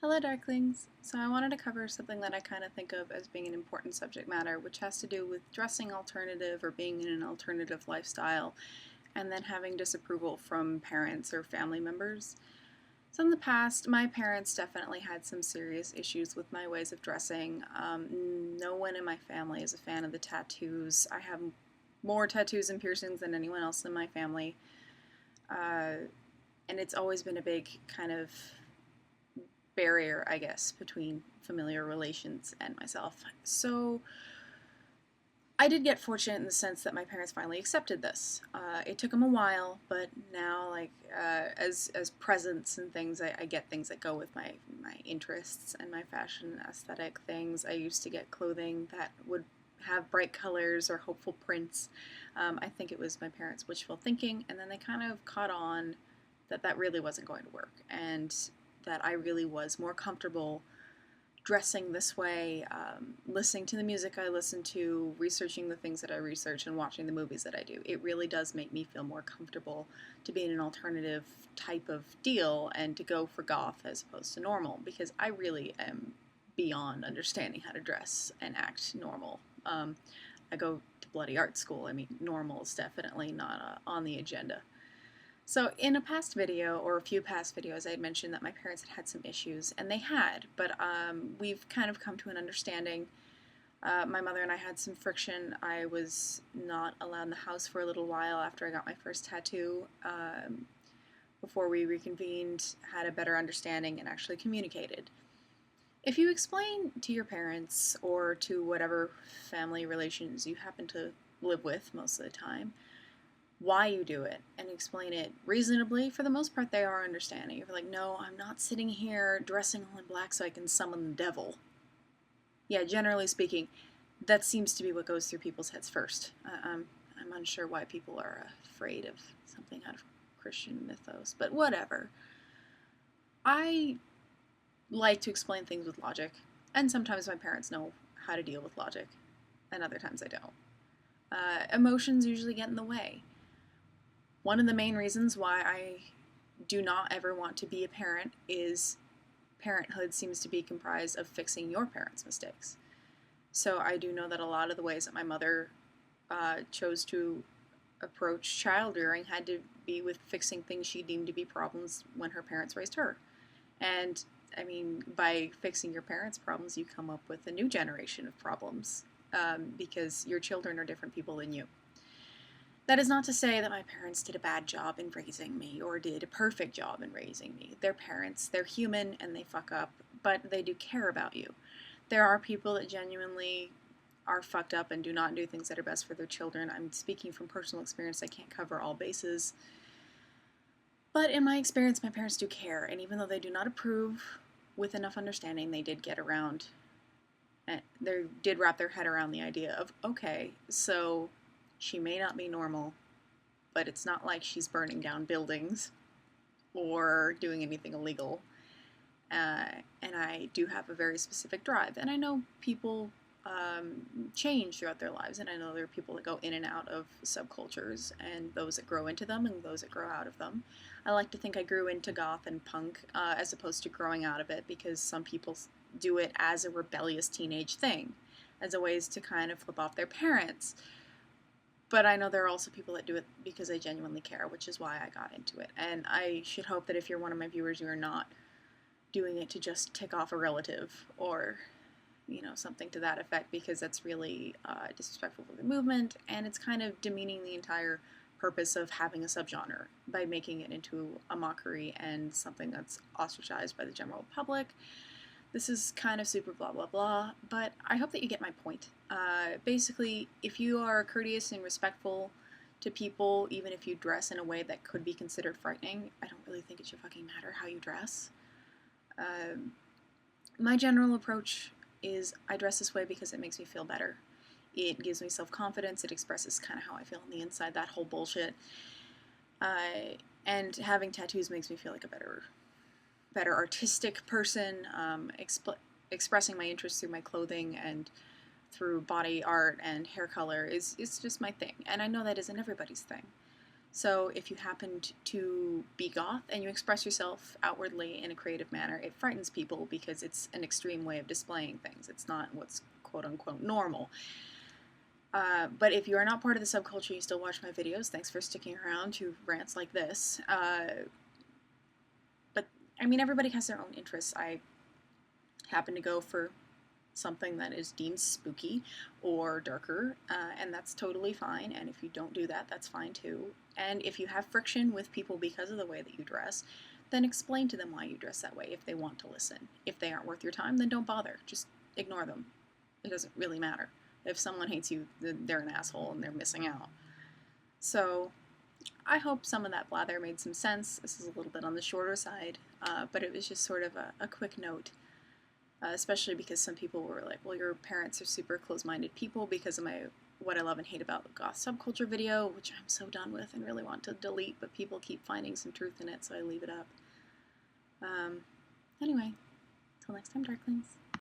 Hello, Darklings! So I wanted to cover something that I kind of think of as being an important subject matter, which has to do with dressing alternative or being in an alternative lifestyle, and then having disapproval from parents or family members. So in the past, my parents definitely had some serious issues with my ways of dressing. No one in my family is a fan of the tattoos. I have more tattoos and piercings than anyone else in my family. And it's always been a big kind of barrier, I guess, between familiar relations and myself. So I did get fortunate in the sense that my parents finally accepted this. It took them a while, but now, as presents and things, I get things that go with my interests and my fashion aesthetic things. I used to get clothing that would have bright colors or hopeful prints. I think it was my parents' wishful thinking, and then they kind of caught on that that really wasn't going to work, and that I really was more comfortable dressing this way, listening to the music I listen to, researching the things that I research, and watching the movies that I do. It really does make me feel more comfortable to be in an alternative type of deal and to go for goth as opposed to normal, because I really am beyond understanding how to dress and act normal. I go to bloody art school. I mean, normal is definitely not on the agenda. So in a past video, or a few past videos, I had mentioned that my parents had some issues, and they had, but we've kind of come to an understanding. My mother and I had some friction. I was not allowed in the house for a little while after I got my first tattoo. Before we reconvened, had a better understanding, and actually communicated. If you explain to your parents, or to whatever family relations you happen to live with most of the time, why you do it and explain it reasonably, for the most part they are understanding. You're like, no, I'm not sitting here dressing all in black so I can summon the devil. Yeah, generally speaking, that seems to be what goes through people's heads first. I'm unsure why people are afraid of something out of Christian mythos, but whatever. I like to explain things with logic, and sometimes my parents know how to deal with logic, and other times I don't. Emotions usually get in the way. One of the main reasons why I do not ever want to be a parent is parenthood seems to be comprised of fixing your parents' mistakes. So I do know that a lot of the ways that my mother chose to approach child rearing had to be with fixing things she deemed to be problems when her parents raised her. And I mean, by fixing your parents' problems, you come up with a new generation of problems, because your children are different people than you. That is not to say that my parents did a bad job in raising me or did a perfect job in raising me. They're parents, they're human, and they fuck up, but they do care about you. There are people that genuinely are fucked up and do not do things that are best for their children. I'm speaking from personal experience. I can't cover all bases. But in my experience, my parents do care, and even though they do not approve, with enough understanding, they did get around, and they did wrap their head around the idea of, okay, so she may not be normal, but it's not like she's burning down buildings or doing anything illegal. And I do have a very specific drive. And I know people change throughout their lives, and I know there are people that go in and out of subcultures, and those that grow into them and those that grow out of them. I like to think I grew into goth and punk as opposed to growing out of it, because some people do it as a rebellious teenage thing, as a ways to kind of flip off their parents. But I know there are also people that do it because they genuinely care, which is why I got into it. And I should hope that if you're one of my viewers, you are not doing it to just tick off a relative or, something to that effect, because that's really disrespectful for the movement, and it's kind of demeaning the entire purpose of having a subgenre by making it into a mockery and something that's ostracized by the general public. This is kind of super blah blah blah, but I hope that you get my point. Basically, if you are courteous and respectful to people, even if you dress in a way that could be considered frightening, I don't really think it should fucking matter how you dress. My general approach is I dress this way because it makes me feel better. It gives me self-confidence, it expresses kind of how I feel on the inside, that whole bullshit. And having tattoos makes me feel like a better artistic person, expressing my interests through my clothing and through body art and hair color is just my thing. And I know that isn't everybody's thing. So if you happen to be goth and you express yourself outwardly in a creative manner, it frightens people because it's an extreme way of displaying things. It's not what's quote-unquote normal. But if you are not part of the subculture, you still watch my videos. Thanks for sticking around to rants like this. But, I mean, everybody has their own interests. I happen to go for something that is deemed spooky or darker, and that's totally fine. And if you don't do that, that's fine too. And if you have friction with people because of the way that you dress, then explain to them why you dress that way if they want to listen. If they aren't worth your time, then don't bother. Just ignore them. It doesn't really matter. If someone hates you, they're an asshole and they're missing out. So I hope some of that blather made some sense. This is a little bit on the shorter side, but it was just sort of a quick note. Especially because some people were like, well, your parents are super close-minded people because of my What I Love and Hate About the Goth Subculture video, which I'm so done with and really want to delete, but people keep finding some truth in it, so I leave it up. Anyway, till next time, Darklings.